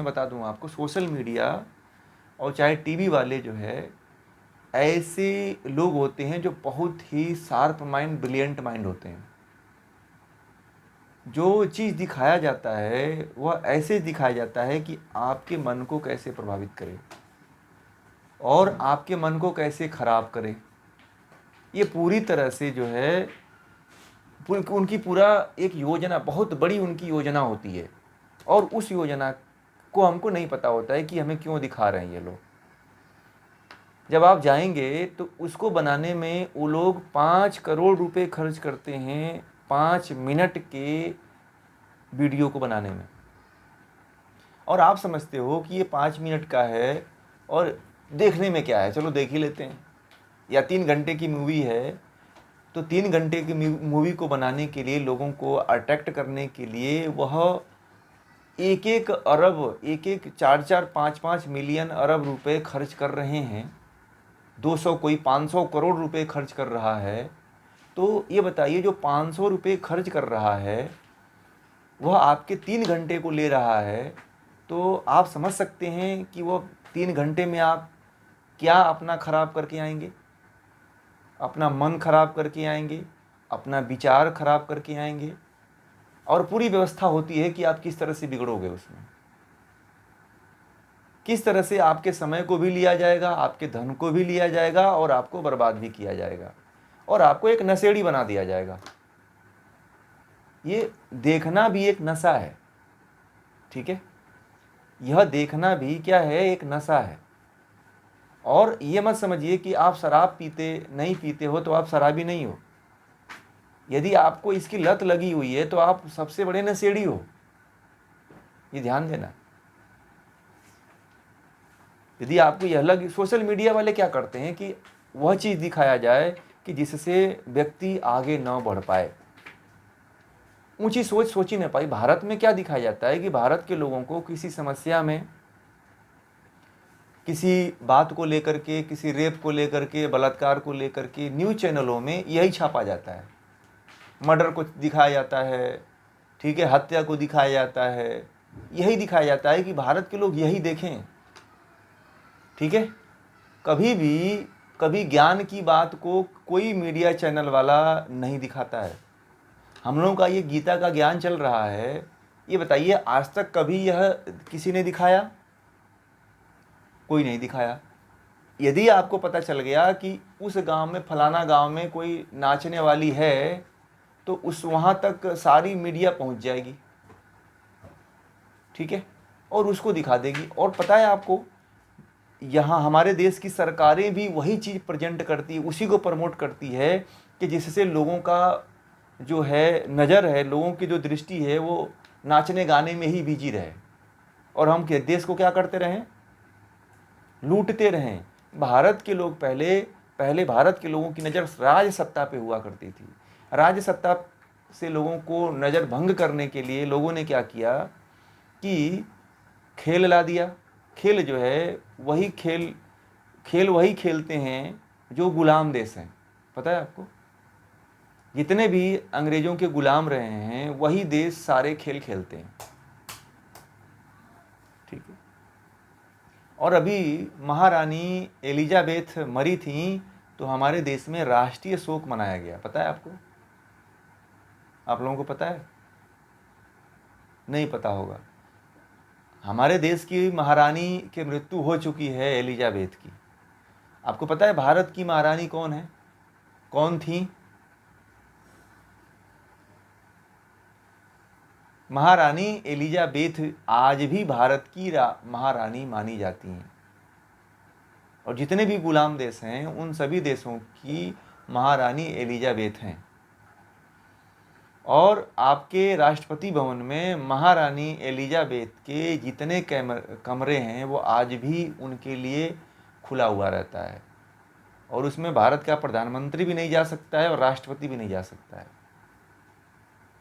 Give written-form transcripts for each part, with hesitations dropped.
मैं बता दूं आपको, सोशल मीडिया और चाहे टीवी वाले जो है, ऐसे लोग होते हैं जो बहुत ही शार्प माइंड, ब्रिलियंट माइंड होते हैं। जो चीज़ दिखाया जाता है वह ऐसे दिखाया जाता है कि आपके मन को कैसे प्रभावित करे और आपके मन को कैसे खराब करे। ये पूरी तरह से जो है उनकी पूरा एक योजना, बहुत बड़ी उनकी योजना होती है और उस योजना को हमको नहीं पता होता है कि हमें क्यों दिखा रहे हैं ये लोग। जब आप जाएंगे तो उसको बनाने में वो लोग 5 करोड़ रुपए खर्च करते हैं 5 मिनट के वीडियो को बनाने में। और आप समझते हो कि ये 5 मिनट का है और देखने में क्या है, चलो देख ही लेते हैं। या 3 घंटे की मूवी है तो 3 घंटे की मूवी को बनाने के लिए, लोगों को अट्रैक्ट करने के लिए वह एक एक अरब, एक एक 4-4 5-5 मिलियन अरब रुपए खर्च कर रहे हैं। 200, कोई 500 करोड़ रुपए खर्च कर रहा है। तो ये बताइए, जो 500 रुपये खर्च कर रहा है वह आपके 3 घंटे को ले रहा है, तो आप समझ सकते हैं कि वह 3 घंटे में आप क्या अपना खराब करके आएंगे। अपना मन खराब करके आएंगे, अपना विचार खराब करके आएंगे, और पूरी व्यवस्था होती है कि आप किस तरह से बिगड़ोगे उसमें। किस तरह से आपके समय को भी लिया जाएगा, आपके धन को भी लिया जाएगा और आपको बर्बाद भी किया जाएगा और आपको एक नशेड़ी बना दिया जाएगा। ये देखना भी एक नशा है, ठीक है। यह देखना भी क्या है, एक नशा है। और ये मत समझिए कि आप शराब नहीं पीते हो तो आप शराबी नहीं हो। यदि आपको इसकी लत लगी हुई है तो आप सबसे बड़े नशेड़ी हो, ये ध्यान देना। यदि आपको यह लग, सोशल मीडिया वाले क्या करते हैं कि वह चीज़ दिखाया जाए कि जिससे व्यक्ति आगे न बढ़ पाए, ऊंची सोच सोच ही न पाए। भारत में क्या दिखाया जाता है कि भारत के लोगों को किसी समस्या में, किसी बात को लेकर के, किसी रेप को लेकर के, बलात्कार को लेकर के न्यूज़ चैनलों में यही छापा जाता है। मर्डर को दिखाया जाता है, ठीक है, हत्या को दिखाया जाता है। यही दिखाया जाता है कि भारत के लोग यही देखें, ठीक है। कभी ज्ञान की बात को कोई मीडिया चैनल वाला नहीं दिखाता है। हम लोगों का ये गीता का ज्ञान चल रहा है, ये बताइए आज तक कभी यह किसी ने दिखाया? कोई नहीं दिखाया। यदि आपको पता चल गया कि उस गांव में, फलाना गांव में कोई नाचने वाली है, तो उस वहां तक सारी मीडिया पहुंच जाएगी, ठीक है, और उसको दिखा देगी। और पता है आपको, यहाँ हमारे देश की सरकारें भी वही चीज़ प्रेजेंट करती है, उसी को प्रमोट करती है कि जिससे लोगों का जो है नज़र है, लोगों की जो दृष्टि है वो नाचने गाने में ही बिजी रहे और हम देश को क्या करते रहें, लूटते रहें। भारत के लोग पहले पहले भारत के लोगों की नज़र राज सत्ता पे हुआ करती थी। राज सत्ता से लोगों को नज़र भंग करने के लिए लोगों ने क्या किया कि खेल ला दिया। खेल जो है वही खेल वही खेलते हैं जो गुलाम देश हैं। पता है आपको, जितने भी अंग्रेजों के गुलाम रहे हैं वही देश सारे खेल खेलते हैं, ठीक है। और अभी महारानी एलिजाबेथ मरी थी तो हमारे देश में राष्ट्रीय शोक मनाया गया। पता है आपको? आप लोगों को पता है? नहीं पता होगा। हमारे देश की महारानी की मृत्यु हो चुकी है, एलिजाबेथ की। आपको पता है भारत की महारानी कौन है, कौन थी? महारानी एलिजाबेथ आज भी भारत की महारानी मानी जाती हैं। और जितने भी गुलाम देश हैं उन सभी देशों की महारानी एलिजाबेथ हैं। और आपके राष्ट्रपति भवन में महारानी एलिजाबेथ के जितने कमरे हैं वो आज भी उनके लिए खुला हुआ रहता है। और उसमें भारत का प्रधानमंत्री भी नहीं जा सकता है और राष्ट्रपति भी नहीं जा सकता है।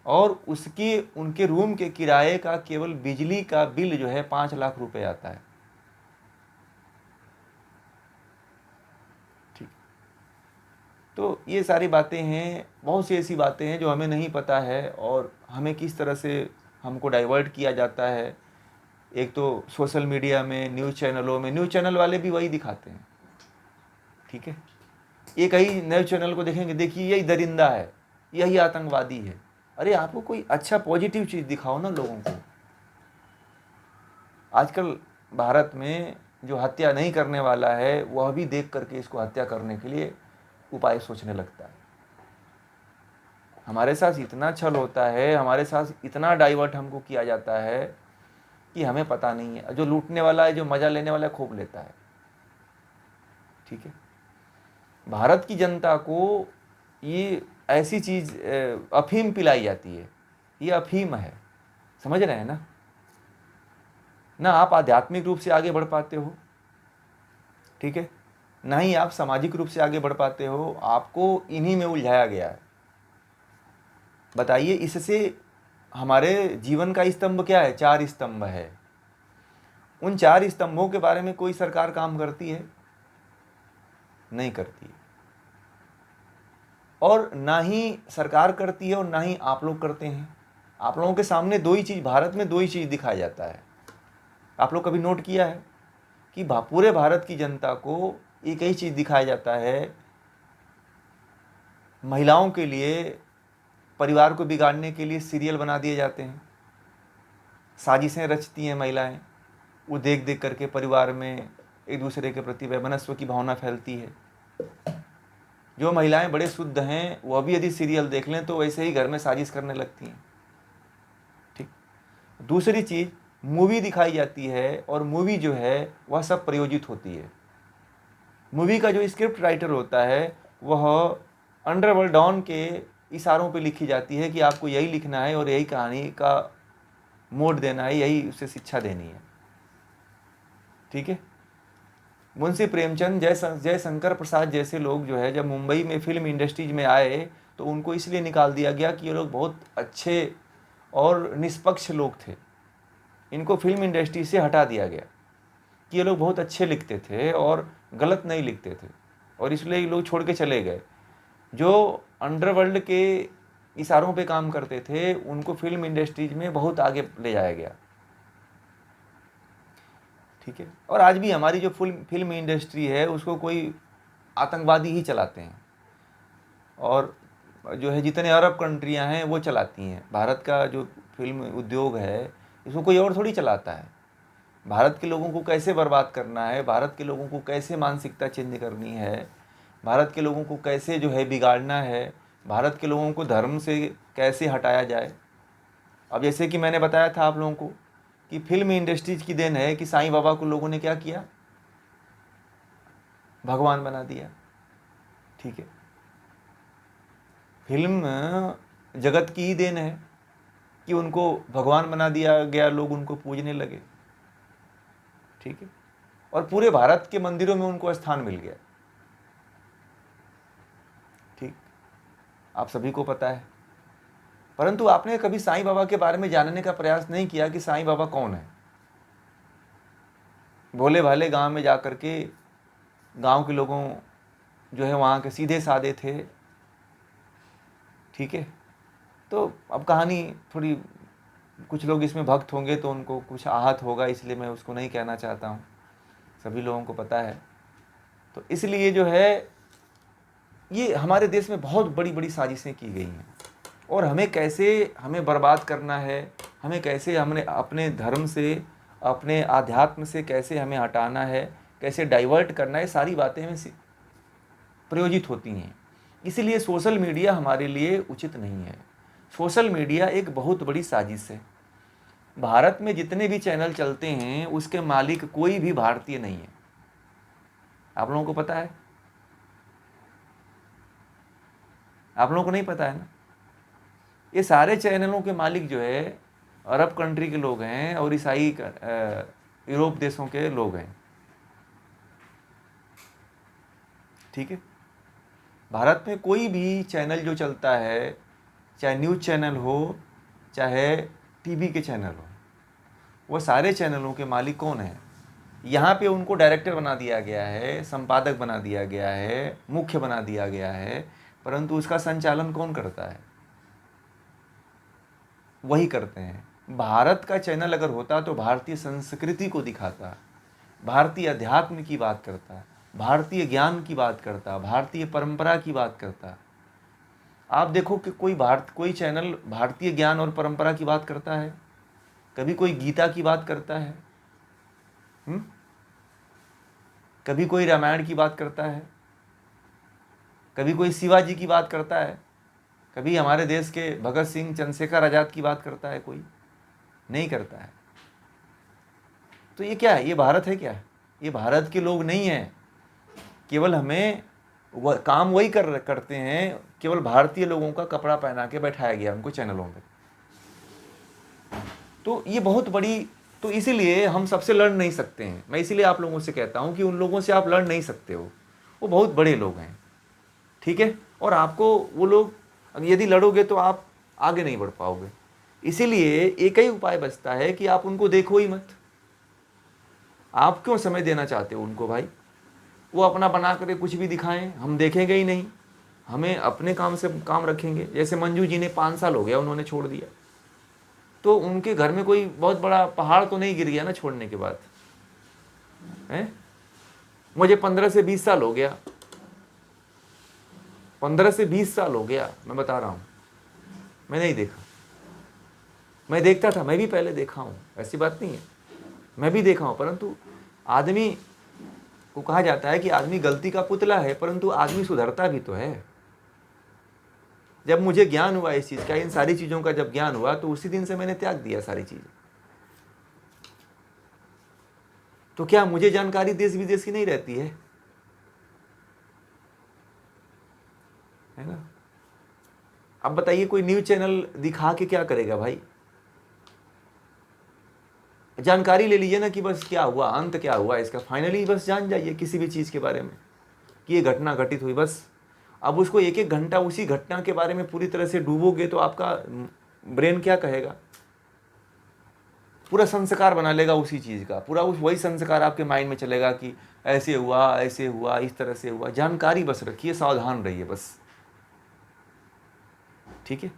और उनके रूम के किराए का केवल बिजली का बिल जो है 5 लाख रुपए आता है, ठीक। तो ये सारी बातें हैं, बहुत सी ऐसी बातें हैं जो हमें नहीं पता है और हमें किस तरह से हमको डाइवर्ट किया जाता है। एक तो सोशल मीडिया में, न्यूज़ चैनलों में, न्यूज़ चैनल वाले भी वही दिखाते हैं। ठीक है, एक ही न्यूज़ चैनल को देखेंगे, देखिए यही दरिंदा है, यही आतंकवादी है। अरे आपको कोई अच्छा पॉजिटिव चीज़ दिखाओ ना लोगों को। आजकल भारत में जो हत्या नहीं करने वाला है वह भी देख करके इसको हत्या करने के लिए उपाय सोचने लगता है। हमारे साथ इतना छल होता है, हमारे साथ इतना डाइवर्ट हमको किया जाता है कि हमें पता नहीं है। जो लूटने वाला है, जो मज़ा लेने वाला है, खूब लेता है। ठीक है, भारत की जनता को ये ऐसी चीज़ अफीम पिलाई जाती है, ये अफीम है, समझ रहे हैं ना। ना आप आध्यात्मिक रूप से आगे बढ़ पाते हो, ठीक है, ना ही आप सामाजिक रूप से आगे बढ़ पाते हो, आपको इन्हीं में उलझाया गया है। बताइए, इससे हमारे जीवन का स्तंभ क्या है? 4 स्तंभ है। उन 4 स्तंभों के बारे में कोई सरकार काम करती है? नहीं करती है। और ना ही सरकार करती है और ना ही आप लोग करते हैं। आप लोगों के सामने दो ही चीज़, भारत में दो ही चीज़ दिखाया जाता है। आप लोग कभी नोट किया है कि पूरे भारत की जनता को एक ही चीज़ दिखाया जाता है, महिलाओं के लिए, परिवार को बिगाड़ने के लिए सीरियल बना दिए जाते हैं, साजिशें रचती हैं महिलाएं, वो देख देख करके परिवार में एक दूसरे के प्रति वैमनस्य की भावना फैलती है। जो महिलाएं बड़े शुद्ध हैं वह भी यदि सीरियल देख लें तो वैसे ही घर में साजिश करने लगती हैं। ठीक, दूसरी चीज़, मूवी दिखाई जाती है और मूवी जो है वह सब प्रयोजित होती है। मूवी का जो स्क्रिप्ट राइटर होता है वह अंडरवर्ल्ड डॉन के इशारों पे लिखी जाती है कि आपको यही लिखना है और यही कहानी का मोड देना है, यही उसे शिक्षा देनी है। ठीक है, मुंशी प्रेमचंद, जयशंकर प्रसाद जैसे लोग जो है जब मुंबई में फिल्म इंडस्ट्रीज में आए तो उनको इसलिए निकाल दिया गया कि ये लोग बहुत अच्छे और निष्पक्ष लोग थे। इनको फिल्म इंडस्ट्री से हटा दिया गया कि ये लोग बहुत अच्छे लिखते थे और गलत नहीं लिखते थे, और इसलिए ये लोग छोड़ के चले गए। जो अंडरवर्ल्ड के इशारों पे काम करते थे उनको फिल्म इंडस्ट्रीज में बहुत आगे ले जाया गया। ठीक है, और आज भी हमारी जो फिल्म इंडस्ट्री है उसको कोई आतंकवादी ही चलाते हैं, और जो है जितने अरब कंट्रियां हैं वो चलाती हैं। भारत का जो फिल्म उद्योग है इसको कोई और थोड़ी चलाता है। भारत के लोगों को कैसे बर्बाद करना है, भारत के लोगों को कैसे मानसिकता चेंज करनी है, भारत के लोगों को कैसे जो है बिगाड़ना है, भारत के लोगों को धर्म से कैसे हटाया जाए। अब जैसे कि मैंने बताया था आप लोगों को कि फिल्म इंडस्ट्रीज की देन है कि साईं बाबा को लोगों ने क्या किया, भगवान बना दिया। ठीक है, फिल्म जगत की ही देन है कि उनको भगवान बना दिया गया, लोग उनको पूजने लगे। ठीक है, और पूरे भारत के मंदिरों में उनको स्थान मिल गया। ठीक, आप सभी को पता है। परंतु आपने कभी साईं बाबा के बारे में जानने का प्रयास नहीं किया कि साईं बाबा कौन है। भोले भाले गांव में जाकर के गांव के लोगों जो है वहाँ के सीधे साधे थे। ठीक है, तो अब कहानी थोड़ी, कुछ लोग इसमें भक्त होंगे तो उनको कुछ आहत होगा, इसलिए मैं उसको नहीं कहना चाहता हूँ, सभी लोगों को पता है। तो इसलिए जो है ये हमारे देश में बहुत बड़ी बड़ी साजिशें की गई हैं, और हमें कैसे हमें बर्बाद करना है, हमें कैसे हमने अपने धर्म से, अपने आध्यात्म से कैसे हमें हटाना है, कैसे डाइवर्ट करना है, सारी बातें हमें प्रयोजित होती हैं। इसीलिए सोशल मीडिया हमारे लिए उचित नहीं है। सोशल मीडिया एक बहुत बड़ी साजिश है। भारत में जितने भी चैनल चलते हैं उसके मालिक कोई भी भारतीय नहीं है। आप लोगों को पता है? आप लोगों को नहीं पता है ना? ये सारे चैनलों के मालिक जो है अरब कंट्री के लोग हैं और ईसाई यूरोप देशों के लोग हैं। ठीक है, भारत में कोई भी चैनल जो चलता है, चाहे न्यूज़ चैनल हो चाहे टीवी के चैनल हो, वो सारे चैनलों के मालिक कौन है? यहाँ पे उनको डायरेक्टर बना दिया गया है, संपादक बना दिया गया है, मुख्य बना दिया गया है, परंतु उसका संचालन कौन करता है? वही करते हैं। भारत का चैनल अगर होता तो भारतीय संस्कृति को दिखाता, भारतीय अध्यात्म की बात करता, भारतीय ज्ञान की बात करता, भारतीय परंपरा की बात करता। आप देखो कि कोई चैनल भारतीय ज्ञान और परंपरा की बात करता है? कभी कोई गीता की बात करता है? कभी कोई रामायण की बात करता है? कभी कोई शिवाजी की बात करता है? कभी हमारे देश के भगत सिंह, चंद्रशेखर आजाद की बात करता है? कोई नहीं करता है। तो ये क्या है? ये भारत है क्या? ये भारत के लोग नहीं हैं। केवल हमें काम वही करते हैं, केवल भारतीय लोगों का कपड़ा पहना के बैठाया गया उनको चैनलों पे। तो ये बहुत बड़ी, तो इसीलिए हम सबसे लड़ नहीं सकते हैं। मैं इसीलिए आप लोगों से कहता हूं कि उन लोगों से आप लड़ नहीं सकते हो, वो बहुत बड़े लोग हैं, ठीक है। और आपको वो लोग, यदि लड़ोगे तो आप आगे नहीं बढ़ पाओगे। इसीलिए एक ही उपाय बचता है कि आप उनको देखो ही मत। आप क्यों समय देना चाहते हो उनको भाई? वो अपना बना कर कुछ भी दिखाएं, हम देखेंगे ही नहीं, हमें अपने काम से काम रखेंगे। जैसे मंजू जी ने 5 साल हो गया उन्होंने छोड़ दिया, तो उनके घर में कोई बहुत बड़ा पहाड़ तो नहीं गिर गया ना छोड़ने के बाद, है? मुझे 15 से 20 साल हो गया, 15 से 20 साल हो गया, मैं बता रहा हूँ, मैं नहीं देखा। मैं देखता था, मैं भी पहले देखा हूँ, ऐसी बात नहीं है, मैं भी देखा हूँ। परंतु आदमी को कहा जाता है कि आदमी गलती का पुतला है, परंतु आदमी सुधरता भी तो है। जब मुझे ज्ञान हुआ इस चीज़ का, इन सारी चीज़ों का जब ज्ञान हुआ, तो उसी दिन से मैंने त्याग दिया सारी चीज़ें। तो क्या मुझे जानकारी देश विदेश की नहीं रहती है ना? अब बताइए, कोई न्यूज़ चैनल दिखा के क्या करेगा भाई? जानकारी ले लीजिए ना कि बस क्या हुआ, अंत क्या हुआ इसका, फाइनली बस जान जाइए किसी भी चीज़ के बारे में कि ये घटना घटित हुई, बस। अब उसको 1-1 घंटा उसी घटना के बारे में पूरी तरह से डूबोगे तो आपका ब्रेन क्या कहेगा? पूरा संस्कार बना लेगा उसी चीज़ का, पूरा वही संस्कार आपके माइंड में चलेगा कि ऐसे हुआ, इस तरह से हुआ। जानकारी बस रखिए, सावधान रहिए बस, ठीक है।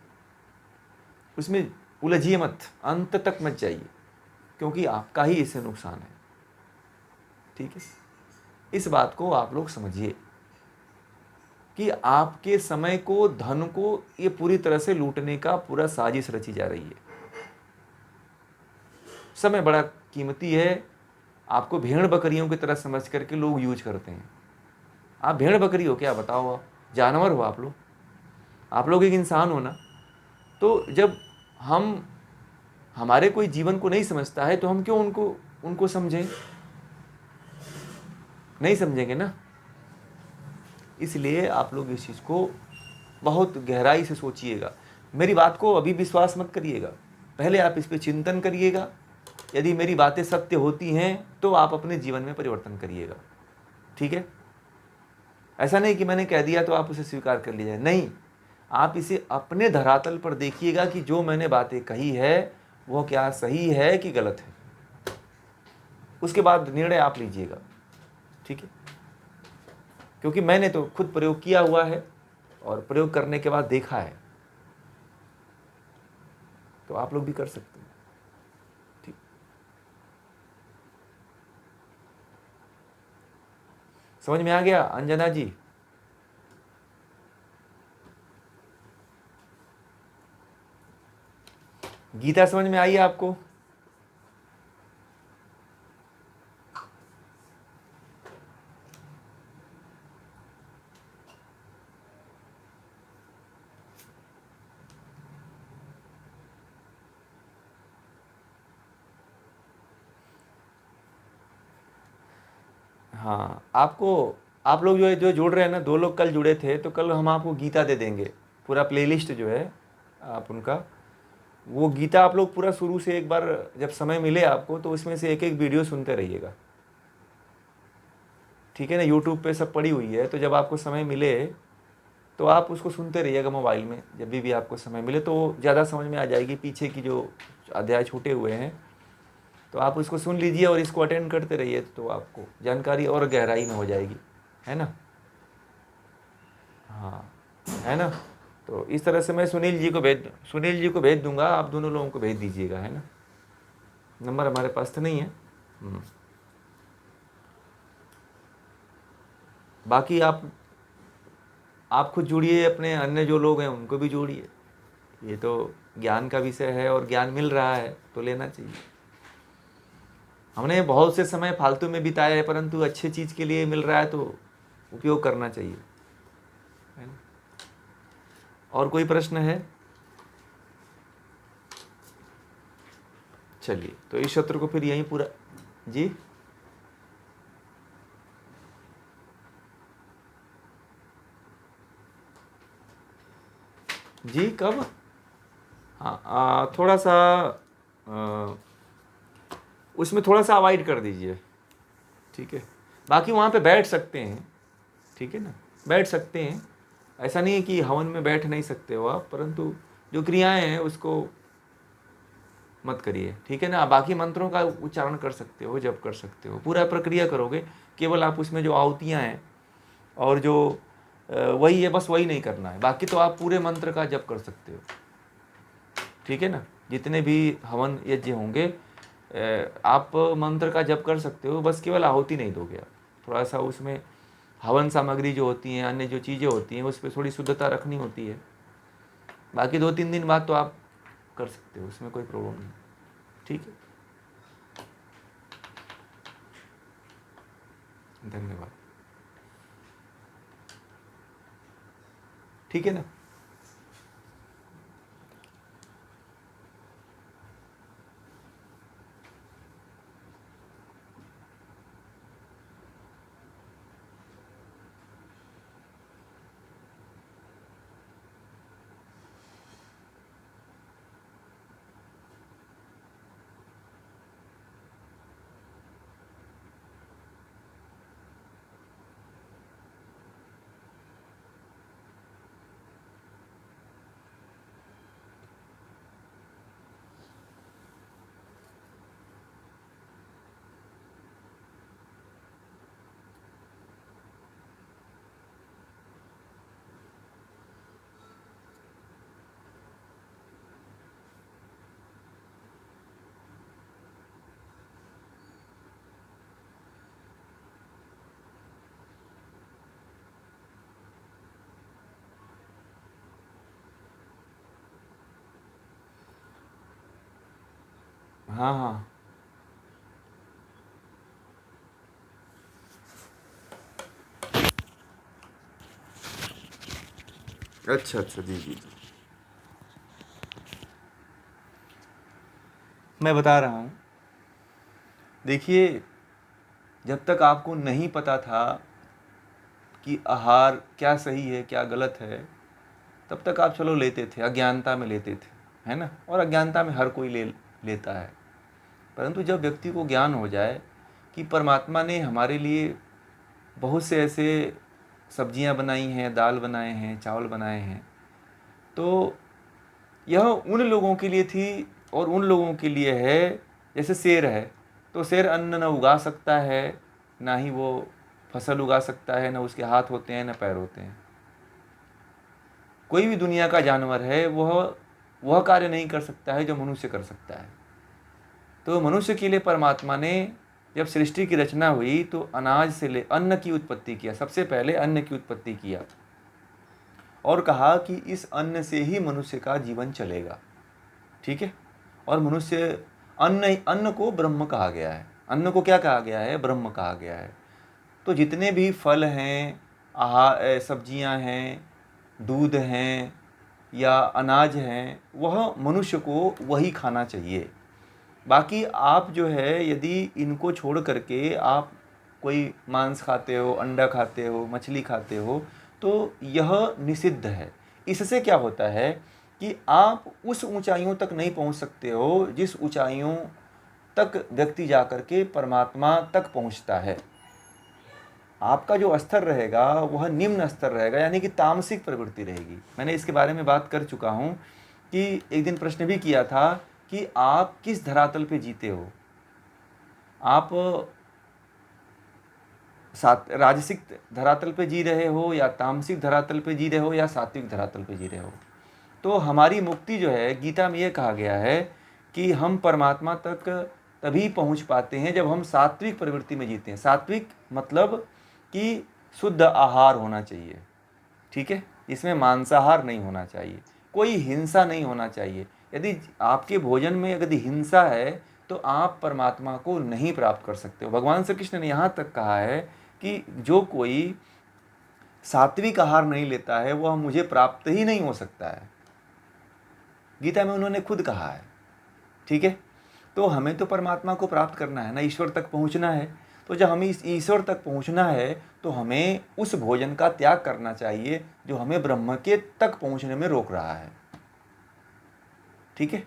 उसमें उलझिए मत, अंत तक मत जाइए, क्योंकि आपका ही इससे नुकसान है, ठीक है। इस बात को आप लोग समझिए कि आपके समय को, धन को ये पूरी तरह से लूटने का पूरा साजिश रची जा रही है। समय बड़ा कीमती है, आपको भेड़ बकरियों की तरह समझ करके लोग यूज करते हैं। आप भेड़ बकरी हो क्या? बताओ, आप जानवर हो, आप लोग एक इंसान हो ना। तो जब हमारे कोई जीवन को नहीं समझता है तो हम क्यों उनको समझें? नहीं समझेंगे ना। इसलिए आप लोग इस चीज़ को बहुत गहराई से सोचिएगा। मेरी बात को अभी विश्वास मत करिएगा, पहले आप इस पर चिंतन करिएगा। यदि मेरी बातें सत्य होती हैं तो आप अपने जीवन में परिवर्तन करिएगा, ठीक है। ऐसा नहीं कि मैंने कह दिया तो आप उसे स्वीकार कर लीजिए, नहीं। आप इसे अपने धरातल पर देखिएगा कि जो मैंने बातें कही है वो क्या सही है कि गलत है, उसके बाद निर्णय आप लीजिएगा, ठीक है। क्योंकि मैंने तो खुद प्रयोग किया हुआ है और प्रयोग करने के बाद देखा है, तो आप लोग भी कर सकते हैं, ठीक। समझ में आ गया अंजना जी? गीता समझ में आई आपको? हाँ, आप लोग जो जुड़ रहे हैं ना, 2 लोग कल जुड़े थे, तो कल हम आपको गीता दे देंगे, पूरा प्लेलिस्ट जो है आप उनका, वो गीता आप लोग पूरा शुरू से एक बार जब समय मिले आपको, तो उसमें से एक वीडियो सुनते रहिएगा, ठीक है ना। यूट्यूब पे सब पड़ी हुई है, तो जब आपको समय मिले तो आप उसको सुनते रहिएगा मोबाइल में, जब भी आपको समय मिले, तो ज़्यादा समझ में आ जाएगी पीछे की जो अध्याय छूटे हुए हैं। तो आप उसको सुन लीजिए और इसको अटेंड करते रहिए, तो आपको जानकारी और गहराई में हो जाएगी, है ना। हाँ, है ना। तो तो इस तरह से मैं सुनील जी को भेज दूंगा, आप दोनों लोगों को भेज दीजिएगा, है ना। नंबर हमारे पास तो नहीं है। बाकी आप खुद जुड़िए, अपने अन्य जो लोग हैं उनको भी जोड़िए। ये तो ज्ञान का विषय है और ज्ञान मिल रहा है तो लेना चाहिए। हमने बहुत से समय फालतू में बिताया है, परंतु अच्छे चीज़ के लिए मिल रहा है तो उपयोग करना चाहिए, है ना। और कोई प्रश्न है? चलिए, तो इस सत्र को फिर यहीं पूरा। जी जी, कब? हाँ, थोड़ा सा उसमें थोड़ा सा अवॉइड कर दीजिए, ठीक है। बाकी वहाँ पे बैठ सकते हैं, ठीक है ना, बैठ सकते हैं। ऐसा नहीं है कि हवन में बैठ नहीं सकते हो आप, परंतु जो क्रियाएं हैं उसको मत करिए, ठीक है ना। बाकी मंत्रों का उच्चारण कर सकते हो, जप कर सकते हो, पूरा प्रक्रिया करोगे। केवल आप उसमें जो आहुतियाँ हैं और जो वही है, बस वही नहीं करना है। बाकी तो आप पूरे मंत्र का जप कर सकते हो, ठीक है ना। जितने भी हवन यज्ञ होंगे आप मंत्र का जप कर सकते हो, बस केवल आहुति नहीं दोगे आप। थोड़ा सा उसमें हवन सामग्री जो होती हैं, अन्य जो चीज़ें होती हैं, उस पर थोड़ी शुद्धता रखनी होती है। बाकी 2-3 दिन बाद तो आप कर सकते हो, उसमें कोई प्रॉब्लम नहीं, ठीक है। धन्यवाद, ठीक है ना। हाँ हाँ, अच्छा अच्छा, जी जी जी, मैं बता रहा हूँ। देखिए, जब तक आपको नहीं पता था कि आहार क्या सही है क्या गलत है, तब तक आप चलो लेते थे, अज्ञानता में लेते थे, है ना। और अज्ञानता में हर कोई लेता है। परंतु जब व्यक्ति को ज्ञान हो जाए कि परमात्मा ने हमारे लिए बहुत से ऐसे सब्जियां बनाई हैं, दाल बनाए हैं, चावल बनाए हैं, तो यह उन लोगों के लिए थी और उन लोगों के लिए है। जैसे शेर है, तो शेर अन्न न उगा सकता है, ना ही वो फसल उगा सकता है, ना उसके हाथ होते हैं, ना पैर होते हैं। कोई भी दुनिया का जानवर है, वह कार्य नहीं कर सकता है जो मनुष्य कर सकता है। तो मनुष्य के लिए परमात्मा ने जब सृष्टि की रचना हुई तो अनाज से ले अन्न की उत्पत्ति किया, सबसे पहले अन्न की उत्पत्ति किया और कहा कि इस अन्न से ही मनुष्य का जीवन चलेगा, ठीक है। और मनुष्य अन्न को ब्रह्म कहा गया है। अन्न को क्या कहा गया है? ब्रह्म कहा गया है। तो जितने भी फल हैं, सब्जियां हैं, दूध हैं या अनाज हैं, वह मनुष्य को वही खाना चाहिए। बाकी आप जो है, यदि इनको छोड़ करके आप कोई मांस खाते हो, अंडा खाते हो, मछली खाते हो, तो यह निषिद्ध है। इससे क्या होता है कि आप उस ऊंचाइयों तक नहीं पहुंच सकते हो जिस ऊंचाइयों तक व्यक्ति जाकर के परमात्मा तक पहुंचता है। आपका जो स्तर रहेगा वह निम्न स्तर रहेगा, यानी कि तामसिक प्रवृत्ति रहेगी। मैंने इसके बारे में बात कर चुका हूँ कि एक दिन प्रश्न भी किया था कि आप किस धरातल पे जीते हो। आप राजसिक धरातल पे जी रहे हो या तामसिक धरातल पे जी रहे हो या सात्विक धरातल पे जी रहे हो, तो हमारी मुक्ति जो है, गीता में ये कहा गया है कि हम परमात्मा तक तभी पहुंच पाते हैं जब हम सात्विक प्रवृत्ति में जीते हैं। सात्विक मतलब कि शुद्ध आहार होना चाहिए, ठीक है, इसमें मांसाहार नहीं होना चाहिए, कोई हिंसा नहीं होना चाहिए। यदि आपके भोजन में यदि हिंसा है तो आप परमात्मा को नहीं प्राप्त कर सकते हो। भगवान श्री कृष्ण ने यहाँ तक कहा है कि जो कोई सात्विक आहार नहीं लेता है वह मुझे प्राप्त ही नहीं हो सकता है, गीता में उन्होंने खुद कहा है, ठीक है। तो हमें तो परमात्मा को प्राप्त करना है ना, ईश्वर तक पहुंचना है। तो जब हमें इस ईश्वर तक पहुंचना है तो हमें उस भोजन का त्याग करना चाहिए जो हमें ब्रह्म के तक पहुंचने में रोक रहा है, ठीक है।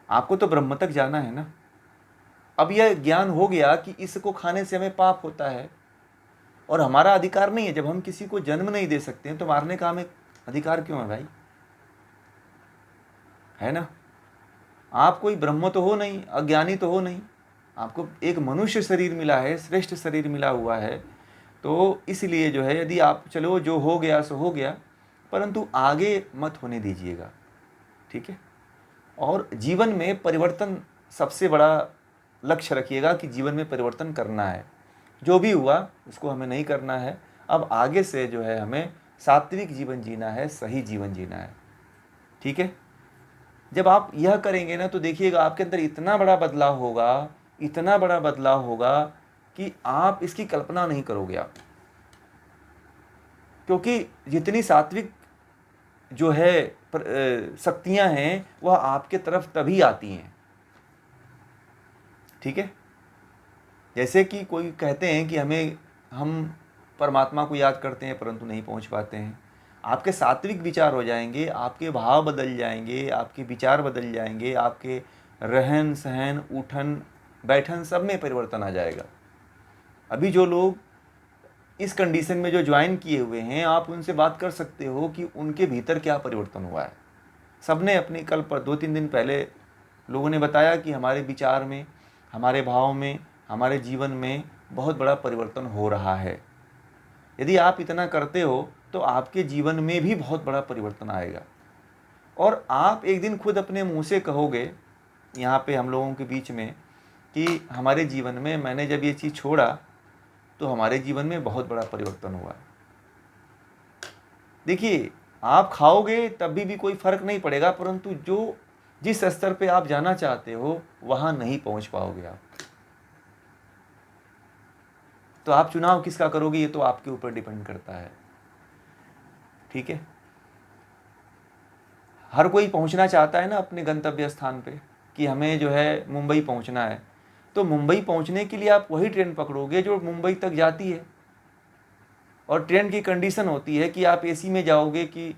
आपको तो ब्रह्म तक जाना है ना। अब यह ज्ञान हो गया कि इसको खाने से हमें पाप होता है और हमारा अधिकार नहीं है। जब हम किसी को जन्म नहीं दे सकते हैं तो मारने का हमें अधिकार क्यों है भाई, है ना। आप कोई ब्रह्म तो हो नहीं, अज्ञानी तो हो नहीं, आपको एक मनुष्य शरीर मिला है, श्रेष्ठ शरीर मिला हुआ है। तो इसलिए जो है, यदि आप चलो जो हो गया सो हो गया, परंतु आगे मत होने दीजिएगा, ठीक है। और जीवन में परिवर्तन सबसे बड़ा लक्ष्य रखिएगा कि जीवन में परिवर्तन करना है। जो भी हुआ उसको हमें नहीं करना है। अब आगे से जो है हमें सात्विक जीवन जीना है, सही जीवन जीना है, ठीक है। जब आप यह करेंगे ना तो देखिएगा आपके अंदर इतना बड़ा बदलाव होगा, इतना बड़ा बदलाव होगा कि आप इसकी कल्पना नहीं करोगे आप। क्योंकि जितनी सात्विक जो है शक्तियां हैं वह आपके तरफ तभी आती हैं, ठीक है। जैसे कि कोई कहते हैं कि हम परमात्मा को याद करते हैं परंतु नहीं पहुंच पाते हैं। आपके सात्विक विचार हो जाएंगे, आपके भाव बदल जाएंगे, आपके विचार बदल जाएंगे, आपके रहन सहन उठन बैठन सब में परिवर्तन आ जाएगा। अभी जो लोग इस कंडीशन में जो ज्वाइन किए हुए हैं, आप उनसे बात कर सकते हो कि उनके भीतर क्या परिवर्तन हुआ है। सबने अपनी कल पर 2-3 दिन पहले लोगों ने बताया कि हमारे विचार में, हमारे भाव में, हमारे जीवन में बहुत बड़ा परिवर्तन हो रहा है। यदि आप इतना करते हो तो आपके जीवन में भी बहुत बड़ा परिवर्तन आएगा। और आप एक दिन खुद अपने मुंह से कहोगे यहाँ पे हम लोगों के बीच में कि हमारे जीवन में मैंने जब ये चीज़ छोड़ा तो हमारे जीवन में बहुत बड़ा परिवर्तन हुआ। देखिए, आप खाओगे तब भी कोई फर्क नहीं पड़ेगा, परंतु जिस स्तर पे आप जाना चाहते हो वहां नहीं पहुंच पाओगे आप। तो आप चुनाव किसका करोगे ये तो आपके ऊपर डिपेंड करता है, ठीक है। हर कोई पहुंचना चाहता है ना अपने गंतव्य स्थान पे कि हमें जो है मुंबई पहुंचना है। तो मुंबई पहुंचने के लिए आप वही ट्रेन पकड़ोगे जो मुंबई तक जाती है। और ट्रेन की कंडीशन होती है कि आप एसी में जाओगे कि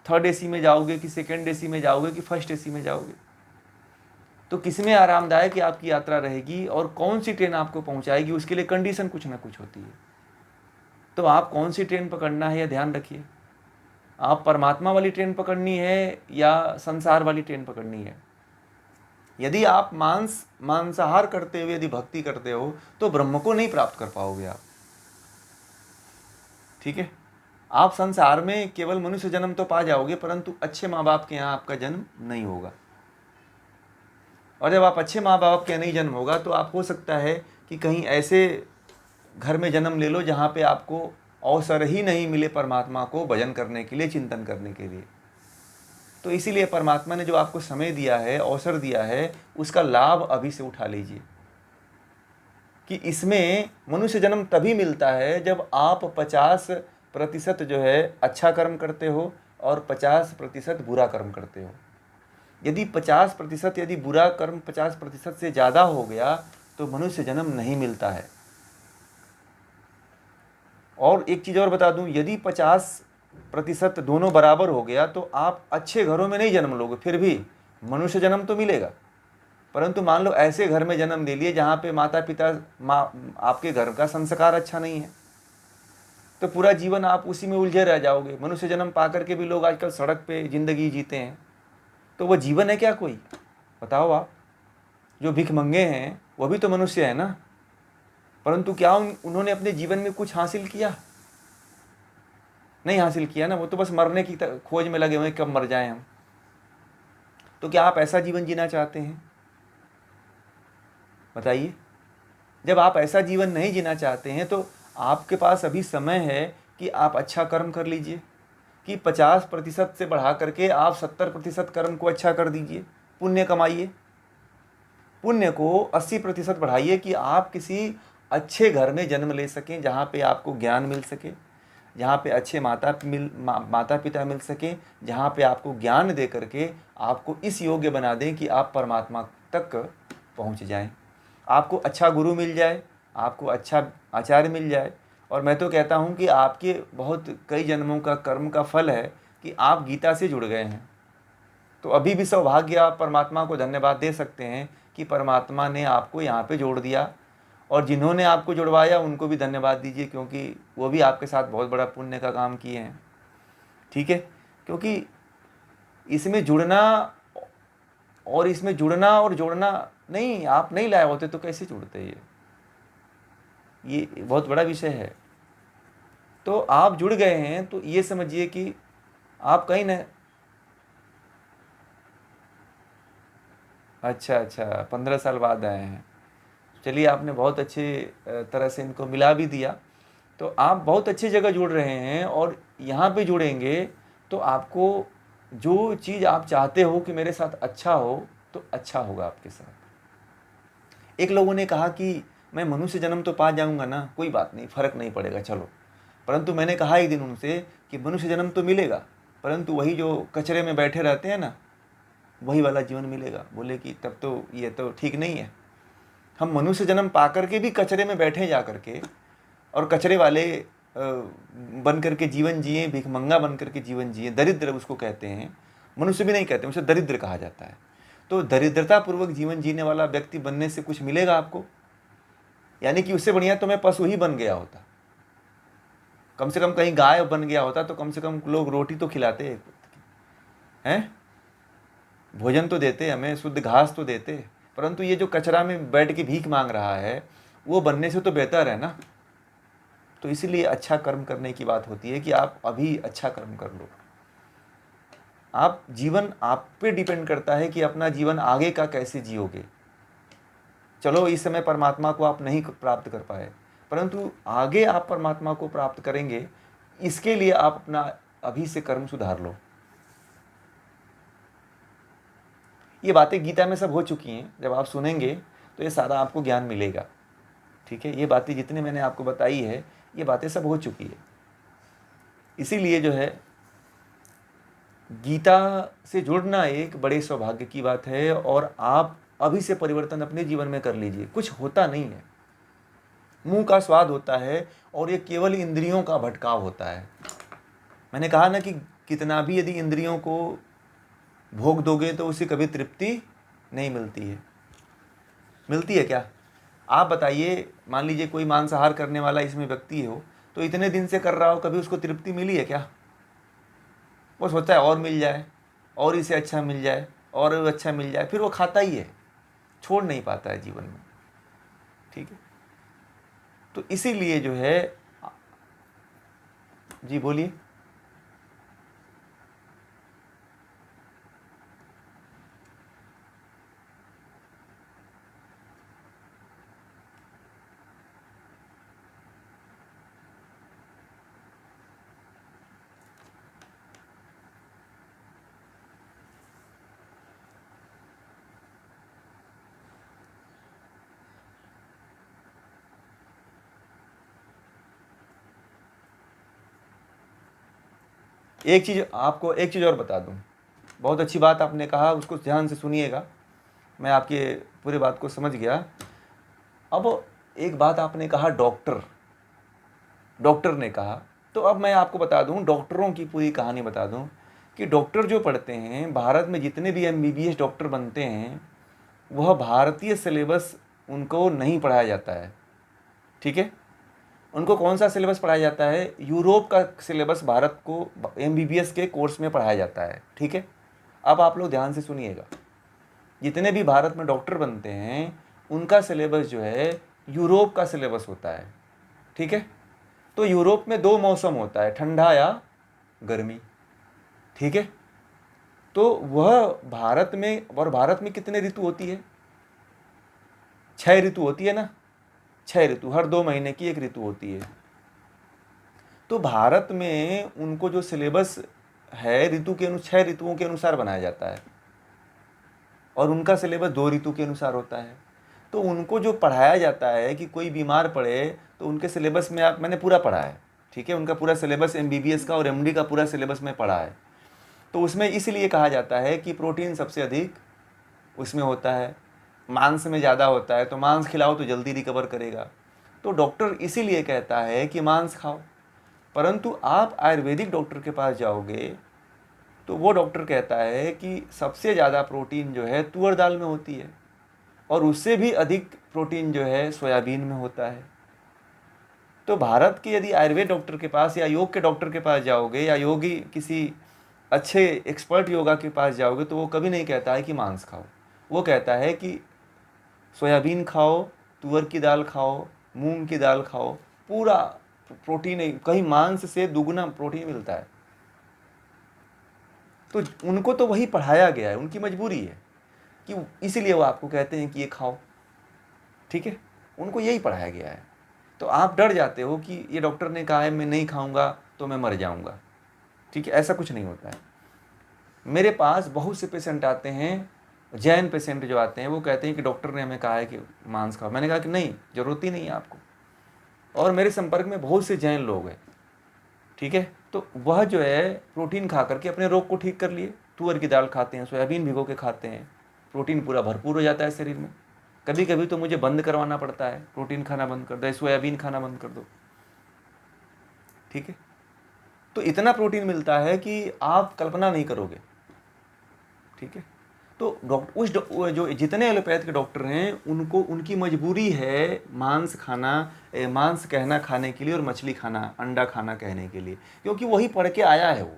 थर्ड एसी में जाओगे कि सेकंड एसी में जाओगे कि फर्स्ट एसी में जाओगे। तो किसमें आरामदायक आपकी यात्रा रहेगी और कौन सी ट्रेन आपको पहुंचाएगी, उसके लिए कंडीशन कुछ ना कुछ होती है। तो आप कौन सी ट्रेन पकड़ना है यह ध्यान रखिए। आप परमात्मा वाली ट्रेन पकड़नी है या संसार वाली ट्रेन पकड़नी है। यदि आप मांसाहार करते हुए यदि भक्ति करते हो तो ब्रह्म को नहीं प्राप्त कर पाओगे आप, ठीक है। आप संसार में केवल मनुष्य जन्म तो पा जाओगे परंतु अच्छे माँ बाप के यहाँ आपका जन्म नहीं होगा। और जब आप अच्छे माँ बाप के नहीं जन्म होगा तो आप हो सकता है कि कहीं ऐसे घर में जन्म ले लो जहाँ पे आपको अवसर ही नहीं मिले परमात्मा को भजन करने के लिए, चिंतन करने के लिए। तो इसीलिए परमात्मा ने जो आपको समय दिया है, अवसर दिया है, उसका लाभ अभी से उठा लीजिए। कि इसमें मनुष्य जन्म तभी मिलता है जब आप 50% जो है अच्छा कर्म करते हो और 50% बुरा कर्म करते हो। यदि 50% यदि बुरा कर्म 50% से ज़्यादा हो गया तो मनुष्य जन्म नहीं मिलता है। और एक चीज़ और बता दूं, यदि 50% दोनों बराबर हो गया तो आप अच्छे घरों में नहीं जन्म लोगे, फिर भी मनुष्य जन्म तो मिलेगा। परंतु मान लो ऐसे घर में जन्म ले लिए जहाँ पे माता पिता आपके घर का संस्कार अच्छा नहीं है, तो पूरा जीवन आप उसी में उलझे रह जाओगे। मनुष्य जन्म पा करके भी लोग आजकल सड़क पे जिंदगी जीते हैं, तो वो जीवन है क्या कोई? बताओ आप। जो भिखमंगे हैं वो भी तो मनुष्य है ना। परंतु क्या उन्होंने अपने जीवन में कुछ हासिल किया? नहीं हासिल किया ना, वो तो बस मरने की खोज में लगे हुए हैं, कब मर जाएं हम। तो क्या आप ऐसा जीवन जीना चाहते हैं? बताइए। जब आप ऐसा जीवन नहीं जीना चाहते हैं तो आपके पास अभी समय है कि आप अच्छा कर्म कर लीजिए, कि 50% से बढ़ा करके आप 70% कर्म को अच्छा कर दीजिए, पुण्य कमाइए। पुण्य को 80% बढ़ाइए कि आप किसी अच्छे घर में जन्म ले सकें, जहाँ पे आपको ज्ञान मिल सके, जहाँ पे अच्छे माता पिता मिल सकें, जहाँ पे आपको ज्ञान दे करके आपको इस योग्य बना दें कि आप परमात्मा तक पहुँच जाएं। आपको अच्छा गुरु मिल जाए, आपको अच्छा आचार्य मिल जाए। और मैं तो कहता हूँ कि आपके बहुत कई जन्मों का कर्म का फल है कि आप गीता से जुड़ गए हैं। तो अभी भी सौभाग्य, आप परमात्मा को धन्यवाद दे सकते हैं कि परमात्मा ने आपको यहाँ पे जोड़ दिया, और जिन्होंने आपको जुड़वाया उनको भी धन्यवाद दीजिए, क्योंकि वो भी आपके साथ बहुत बड़ा पुण्य का काम किए हैं। ठीक है, क्योंकि इसमें जुड़ना और जोड़ना नहीं, आप नहीं लाए होते तो कैसे जुड़ते? ये बहुत बड़ा विषय है। तो आप जुड़ गए हैं तो ये समझिए कि आप कहीं न, अच्छा अच्छा, 15 साल बाद आए हैं। चलिए, आपने बहुत अच्छे तरह से इनको मिला भी दिया। तो आप बहुत अच्छी जगह जुड़ रहे हैं, और यहाँ पे जुड़ेंगे तो आपको जो चीज़ आप चाहते हो कि मेरे साथ अच्छा हो, तो अच्छा होगा आपके साथ। एक लोगों ने कहा कि मैं मनुष्य जन्म तो पा जाऊंगा ना, कोई बात नहीं, फ़र्क नहीं पड़ेगा, चलो। परंतु मैंने कहा एक दिन उनसे कि मनुष्य जन्म तो मिलेगा, परंतु वही जो कचरे में बैठे रहते हैं ना, वही वाला जीवन मिलेगा। बोले कि तब तो ये तो ठीक नहीं है। हम मनुष्य जन्म पा करके भी कचरे में बैठे जा करके, और कचरे वाले बन करके जीवन जिए, भिखमंगा बन करके जीवन जिए, दरिद्र उसको कहते हैं, मनुष्य भी नहीं कहते, उसे दरिद्र कहा जाता है। तो दरिद्रतापूर्वक जीवन जीने वाला व्यक्ति बनने से कुछ मिलेगा आपको? यानी कि उससे बढ़िया तो मैं पशु ही बन गया होता, कम से कम कहीं गाय बन गया होता, तो कम से कम लोग रोटी तो खिलाते हैं, भोजन तो देते, हमें शुद्ध घास तो देते। परंतु ये जो कचरा में बैठ के भीख मांग रहा है, वो बनने से तो बेहतर है ना। तो इसीलिए अच्छा कर्म करने की बात होती है कि आप अभी अच्छा कर्म कर लो। आप जीवन आप पे डिपेंड करता है कि अपना जीवन आगे का कैसे जियोगे। चलो, इस समय परमात्मा को आप नहीं प्राप्त कर पाए, परंतु आगे आप परमात्मा को प्राप्त करेंगे, इसके लिए आप अपना अभी से कर्म सुधार लो। ये बातें गीता में सब हो चुकी हैं, जब आप सुनेंगे तो ये सारा आपको ज्ञान मिलेगा। ठीक है, ये बातें जितनी मैंने आपको बताई है, ये बातें सब हो चुकी है। इसीलिए जो है, गीता से जुड़ना एक बड़े सौभाग्य की बात है, और आप अभी से परिवर्तन अपने जीवन में कर लीजिए। कुछ होता नहीं है, मुंह का स्वाद होता है, और ये केवल इंद्रियों का भटकाव होता है। मैंने कहा ना कि कितना भी यदि इंद्रियों को भोग दोगे तो उसे कभी तृप्ति नहीं मिलती है। मिलती है क्या? आप बताइए, मान लीजिए कोई मांसाहार करने वाला इसमें व्यक्ति हो, तो इतने दिन से कर रहा हो, कभी उसको तृप्ति मिली है क्या? वो सोचता है और मिल जाए, और इसे अच्छा मिल जाए, और अच्छा मिल जाए, फिर वो खाता ही है, छोड़ नहीं पाता है जीवन में। ठीक है, तो इसीलिए जो है, जी बोलिए। एक चीज़ आपको, एक चीज़ और बता दूं, बहुत अच्छी बात आपने कहा, उसको ध्यान से सुनिएगा। मैं आपके पूरे बात को समझ गया। अब एक बात आपने कहा, डॉक्टर ने कहा, तो अब मैं आपको बता दूं, डॉक्टरों की पूरी कहानी बता दूं कि डॉक्टर जो पढ़ते हैं, भारत में जितने भी एमबीबीएस डॉक्टर बनते हैं, वह भारतीय सिलेबस उनको नहीं पढ़ाया जाता है। ठीक है, उनको कौन सा सिलेबस पढ़ाया जाता है? यूरोप का सिलेबस भारत को एमबीबीएस के कोर्स में पढ़ाया जाता है। ठीक है, अब आप लोग ध्यान से सुनिएगा, जितने भी भारत में डॉक्टर बनते हैं, उनका सिलेबस जो है यूरोप का सिलेबस होता है, ठीक है। तो यूरोप में 2 मौसम होता है, ठंडा या गर्मी, ठीक है। तो वह भारत में, और भारत में कितने ऋतु होती है? 6 ऋतु होती है ना, 6 ऋतु, हर 2 महीने की एक ऋतु होती है। तो भारत में उनको जो सिलेबस है ऋतु के 6 ऋतुओं के अनुसार बनाया जाता है, और उनका सिलेबस 2 ऋतु के अनुसार होता है। तो उनको जो पढ़ाया जाता है कि कोई बीमार पड़े तो उनके सिलेबस में मैंने पूरा पढ़ा है, ठीक है, उनका पूरा सिलेबस MBBS का और MD का पूरा सिलेबस में पढ़ा है। तो उसमें इसलिए कहा जाता है कि प्रोटीन सबसे अधिक उसमें होता है, मांस में ज़्यादा होता है, तो मांस खिलाओ तो जल्दी रिकवर करेगा। तो डॉक्टर इसीलिए कहता है कि मांस खाओ। परंतु आप आयुर्वेदिक डॉक्टर के पास जाओगे तो वो डॉक्टर कहता है कि सबसे ज़्यादा प्रोटीन जो है तुअर दाल में होती है, और उससे भी अधिक प्रोटीन जो है सोयाबीन में होता है। तो भारत के यदि आयुर्वेद डॉक्टर के पास या योग के डॉक्टर के पास जाओगे या योगी किसी अच्छे एक्सपर्ट योगा के पास जाओगे तो वो कभी नहीं कहता है कि मांस खाओ। वो कहता है कि सोयाबीन खाओ, तुअर की दाल खाओ, मूंग की दाल खाओ, पूरा प्रोटीन, कहीं मांस से दुगना प्रोटीन मिलता है। तो उनको तो वही पढ़ाया गया है, उनकी मजबूरी है कि इसीलिए वो आपको कहते हैं कि ये खाओ, ठीक है, उनको यही पढ़ाया गया है। तो आप डर जाते हो कि ये डॉक्टर ने कहा है मैं नहीं खाऊंगा तो मैं मर जाऊंगा, ठीक है, ऐसा कुछ नहीं होता है। मेरे पास बहुत से पेशेंट आते हैं, जैन पेशेंट जो आते हैं वो कहते हैं कि डॉक्टर ने हमें कहा है कि मांस खाओ। मैंने कहा कि नहीं, ज़रूरत ही नहीं है आपको। और मेरे संपर्क में बहुत से जैन लोग हैं, ठीक है, तो वह जो है प्रोटीन खा करके अपने रोग को ठीक कर लिए। तुअर की दाल खाते हैं, सोयाबीन भिगो के खाते हैं, प्रोटीन पूरा भरपूर हो जाता है शरीर में। कभी कभी तो मुझे बंद करवाना पड़ता है, प्रोटीन खाना बंद कर दो, सोयाबीन खाना बंद कर दो, ठीक है। तो इतना प्रोटीन मिलता है कि आप कल्पना नहीं करोगे, ठीक है। तो जो जितने एलोपैथ के डॉक्टर हैं उनको उनकी मजबूरी है मांस खाना, मांस कहना खाने के लिए, और मछली खाना, अंडा खाना कहने के लिए, क्योंकि वही पढ़ के आया है वो,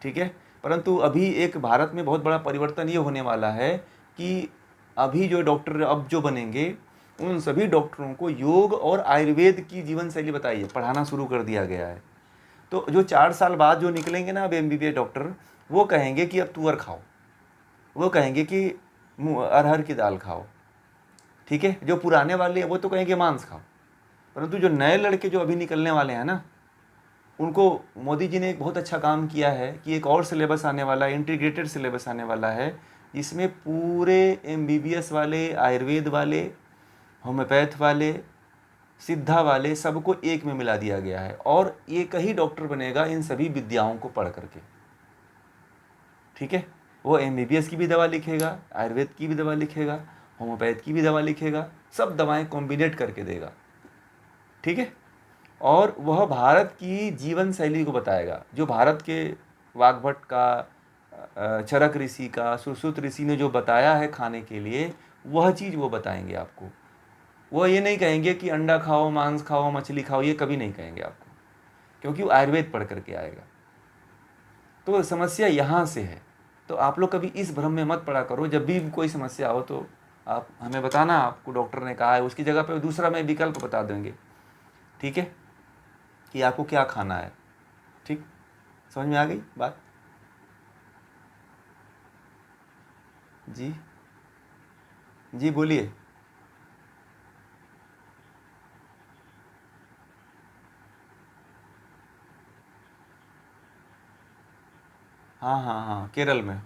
ठीक है। परंतु अभी एक भारत में बहुत बड़ा परिवर्तन ये होने वाला है कि अभी जो डॉक्टर अब जो बनेंगे उन सभी डॉक्टरों को योग और आयुर्वेद की जीवन शैली बताइए, पढ़ाना शुरू कर दिया गया है। तो जो 4 साल बाद जो निकलेंगे ना अब MBBS डॉक्टर, वो कहेंगे कि अब तुअर खाओ, वो कहेंगे कि अरहर की दाल खाओ, ठीक है। जो पुराने वाले हैं वो तो कहेंगे मांस खाओ। परंतु जो नए लड़के जो अभी निकलने वाले हैं ना, उनको मोदी जी ने एक बहुत अच्छा काम किया है कि एक और सिलेबस आने वाला है, इंटीग्रेटेड सिलेबस आने वाला है, जिसमें पूरे MBBS वाले, आयुर्वेद वाले, होम्योपैथ वाले, सिद्धा वाले सबको एक में मिला दिया गया है, और एक ही डॉक्टर बनेगा इन सभी विद्याओं को पढ़ करके, ठीक है। वो MBBS की भी दवा लिखेगा, आयुर्वेद की भी दवा लिखेगा, होम्योपैथ की भी दवा लिखेगा, सब दवाएं कॉम्बिनेट करके देगा, ठीक है। और वह भारत की जीवन शैली को बताएगा, जो भारत के वाग्भट का, चरक ऋषि का, सुश्रुत ऋषि ने जो बताया है खाने के लिए, वह चीज़ वो बताएंगे आपको। वो ये नहीं कहेंगे कि अंडा खाओ, मांस खाओ, मछली खाओ, ये कभी नहीं कहेंगे आपको, क्योंकि वो आयुर्वेद पढ़ करके आएगा। तो समस्या यहाँ से है। तो आप लोग कभी इस भ्रम में मत पड़ा करो, जब भी कोई समस्या हो तो आप हमें बताना, आपको डॉक्टर ने कहा है, उसकी जगह पे दूसरा मैं विकल्प बता देंगे, ठीक है, कि आपको क्या खाना है, ठीक। समझ में आ गई बात? जी जी बोलिए। हाँ हाँ हाँ, केरल में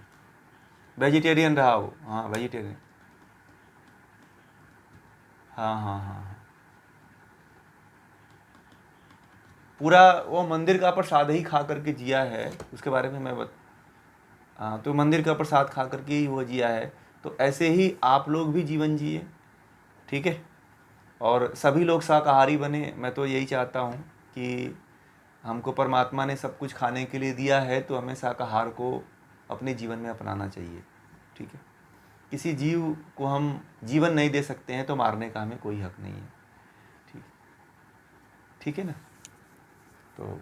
वेजिटेरियन रहा वो, हाँ वेजिटेरियन, हाँ हाँ हाँ हाँ। पूरा वो मंदिर का प्रसाद ही खा करके जिया है, उसके बारे में हाँ, तो मंदिर का प्रसाद खा करके ही वो जिया है। तो ऐसे ही आप लोग भी जीवन जिए, ठीक है। और सभी लोग शाकाहारी बने, मैं तो यही चाहता हूँ कि हमको परमात्मा ने सब कुछ खाने के लिए दिया है, तो हमें शाकाहार को अपने जीवन में अपनाना चाहिए, ठीक है। किसी जीव को हम जीवन नहीं दे सकते हैं तो मारने का हमें कोई हक नहीं है, ठीक, ठीक है ना। तो